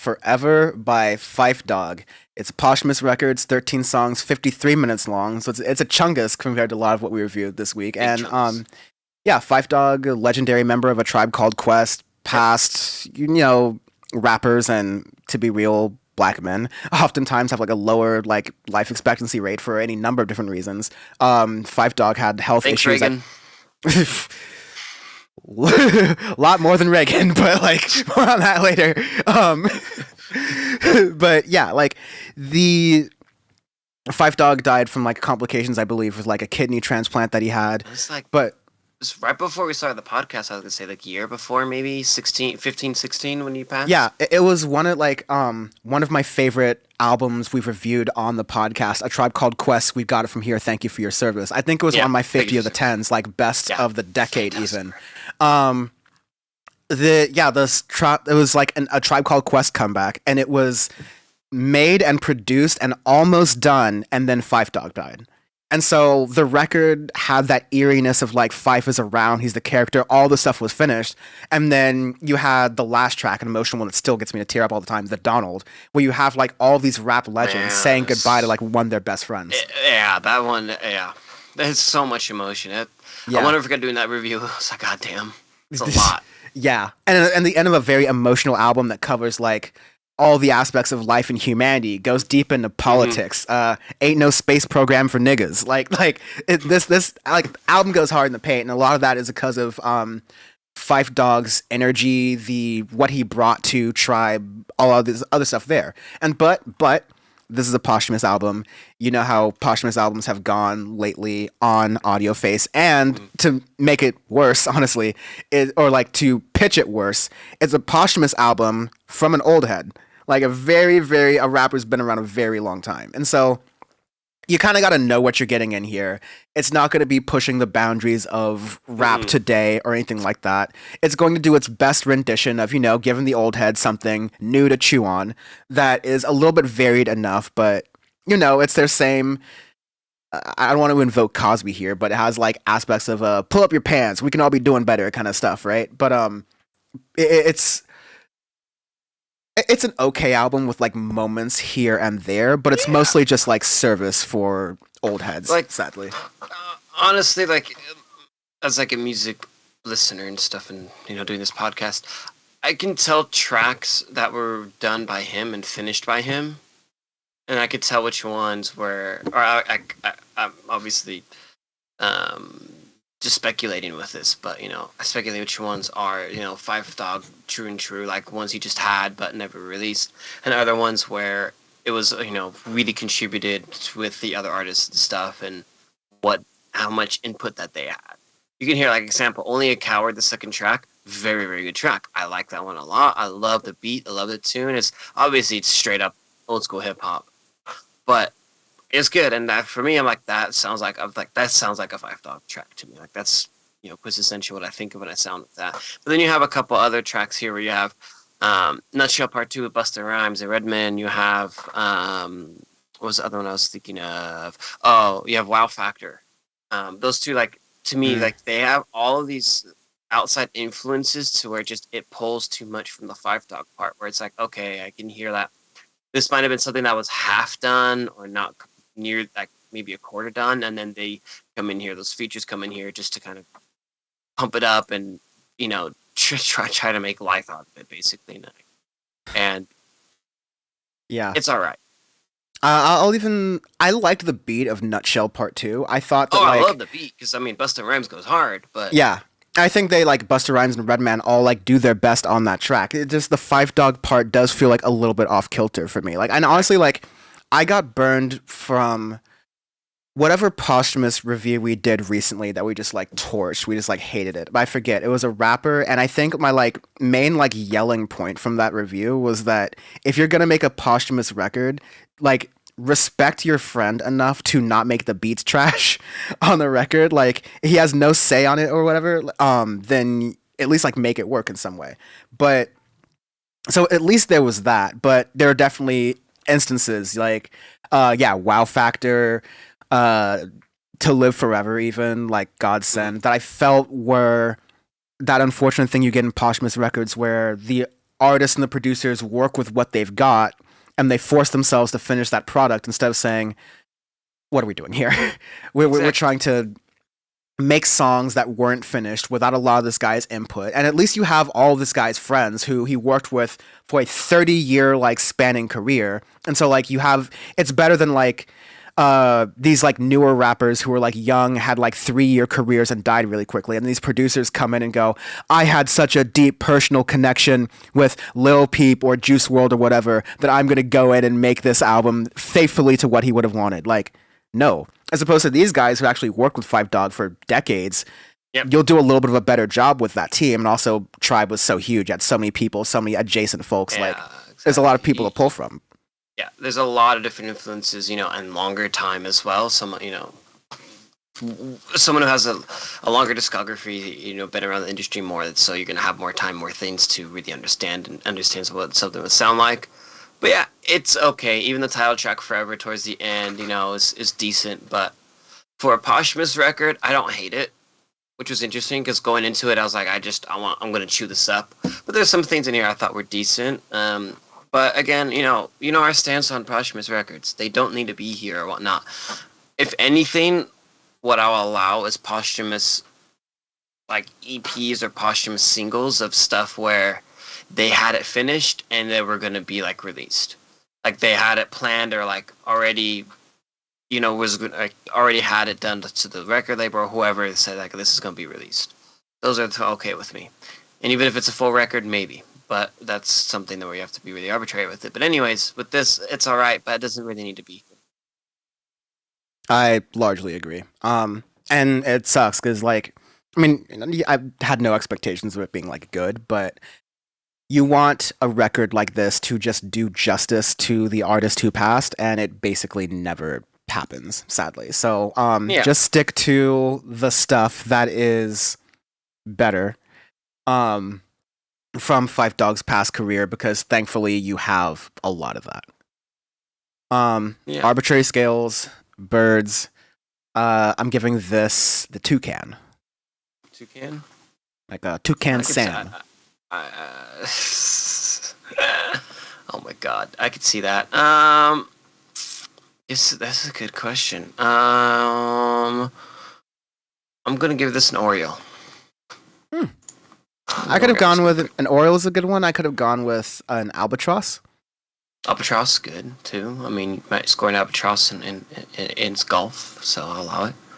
Forever by Phife Dawg. It's posthumous records, 13 songs, 53 minutes long. So it's a chungus compared to a lot of what we reviewed this week. Big And chunks. yeah, Phife Dawg, a legendary member of A Tribe Called Quest, Yep. past, rappers and, to be real, black men oftentimes have like a lower like life expectancy rate for any number of different reasons. Phife Dawg had health Thanks, issues. Reagan. A lot more than Reagan, but like more on that later. But yeah, like the Phife Dawg died from like complications, I believe, with like a kidney transplant that he had. It's like But it's right before we started the podcast. I was gonna say like year before, maybe 15, 16 when you passed. yeah, it was one of my favorite albums we've reviewed on the podcast. A Tribe Called Quest. We got it from here. Thank you for your service. I think it was Yeah, on my thank 50 you, of the sir. tens, like best Yeah. of the decade Fantastic. even. Um, it was like a Tribe Called Quest comeback, and it was made and produced and almost done, and then Phife Dawg died. And so the record had that eeriness of like Phife is around, he's the character, all the stuff was finished. And then you had the last track, an emotional one that still gets me to tear up all the time, the Donald, where you have like all these rap legends saying Yes. goodbye to like one of their best friends. Yeah, that one. Yeah, there's so much emotion. Yeah. I wonder if we're doing that review. It's like, God damn, it's a lot. Yeah. And the end of a very emotional album that covers like all the aspects of life and humanity, goes deep into politics. Ain't no space program for niggas. This album goes hard in the paint, and a lot of that is because of Phife Dawg's energy, what he brought to Tribe, all of this other stuff there. And but this is a posthumous album. You know how posthumous albums have gone lately on Audioface, and to make it worse, honestly, or like to pitch it worse, it's a posthumous album from an old head, like a rapper's been around a very long time, and so you kind of got to know what you're getting in here. It's not going to be pushing the boundaries of rap today or anything like that. It's going to do its best rendition of, giving the old head something new to chew on that is a little bit varied enough, but, it's their same. I don't want to invoke Cosby here, but it has like aspects of pull up your pants, we can all be doing better kind of stuff, right? But it's an okay album with like moments here and there, but it's mostly just like service for old heads, Like, sadly. Honestly, like as like a music listener and stuff, and doing this podcast, I can tell tracks that were done by him and finished by him, and I could tell which ones were. Or I'm obviously just speculating with this, but I speculate which ones are Phife Dawg true and true, like ones he just had but never released, and other ones where it was really contributed with the other artists and stuff, and how much input that they had. You can hear, like, example, Only a Coward, the second track, very, very good track. I like that one a lot. I love the beat. I love the tune. It's straight up old school hip hop, but it's good. And that, for me, I'm like, that sounds like a Phife Dawg track to me. Like, that's quintessential what I think of when I sound with that. But then you have a couple other tracks here where you have Nutshell Part 2 with Busta Rhymes, The Redman. You have what was the other one I was thinking of? Oh, you have Wow Factor. Those two, like, to me, like, they have all of these outside influences to where just it pulls too much from the Phife Dawg part, where it's like, okay, I can hear that this might have been something that was half done or not near, like, maybe a quarter done, and then they come in here, those features come in here just to kind of pump it up and try to make life out of it, basically. And Yeah. it's all right. I liked the beat of Nutshell Part 2. I thought that I love the beat, because Busta Rhymes goes hard, but yeah, I think they, like, Busta Rhymes and Redman all like do their best on that track. It just, the Phife Dawg part does feel like a little bit off kilter for me. Like, and honestly, like, I got burned from whatever posthumous review we did recently that we just like torched. We just like hated it. But I forget. It was a rapper, and I think my like main like yelling point from that review was that if you're gonna make a posthumous record, like, respect your friend enough to not make the beats trash on the record. Like, he has no say on it or whatever. Then at least like make it work in some way. But so at least there was that. But there are definitely instances like, Wow Factor, To Live Forever, even like Godsend, that I felt were that unfortunate thing you get in posthumous records where the artists and the producers work with what they've got, and they force themselves to finish that product instead of saying, "What are we doing here? We're trying to make songs that weren't finished without a lot of this guy's input." And at least you have all this guy's friends who he worked with for a 30-year like spanning career. And so like you have, it's better than like these like newer rappers who were like young, had like 3-year careers and died really quickly. And these producers come in and go, "I had such a deep personal connection with Lil Peep or Juice WRLD or whatever that I'm going to go in and make this album faithfully to what he would have wanted." Like, no. As opposed to these guys who actually worked with Phife Dawg for decades, you'll do a little bit of a better job with that team. And also, Tribe was so huge, had so many people, so many adjacent folks. Yeah, like, exactly. There's a lot of people to pull from. Yeah, there's a lot of different influences, and longer time as well. Someone who has a longer discography, been around the industry more, so you're gonna have more time, more things to really understand and understands what something would sound like. But yeah, it's okay. Even the title track "Forever" towards the end, is decent. But for a posthumous record, I don't hate it, which was interesting because going into it, I was like, I'm gonna chew this up. But there's some things in here I thought were decent. But again, our stance on posthumous records. They don't need to be here or whatnot. If anything, what I'll allow is posthumous, like EPs or posthumous singles of stuff where they had it finished and they were gonna be like released, like they had it planned or like already, already had it done to the record label or whoever said like this is gonna be released. Those are okay with me, and even if it's a full record, maybe. But that's something that where you have to be really arbitrary with it. But anyways, with this, it's all right, but it doesn't really need to be. I largely agree. And it sucks because, like, I mean, I had no expectations of it being like good, but you want a record like this to just do justice to the artist who passed, and it basically never happens, sadly. So, just stick to the stuff that is better. From Phife Dawg's past career, because thankfully you have a lot of that. Arbitrary Scales, Birds. I'm giving this the Toucan. Toucan? Like a Toucan Sam. Oh my god, I could see that. Yes, that's a good question. I'm gonna give this an Oreo. I could have gone with an Oriole is a good one. I could have gone with an Albatross. Albatross, good too. I mean, you might score an Albatross in golf, so I'll allow it.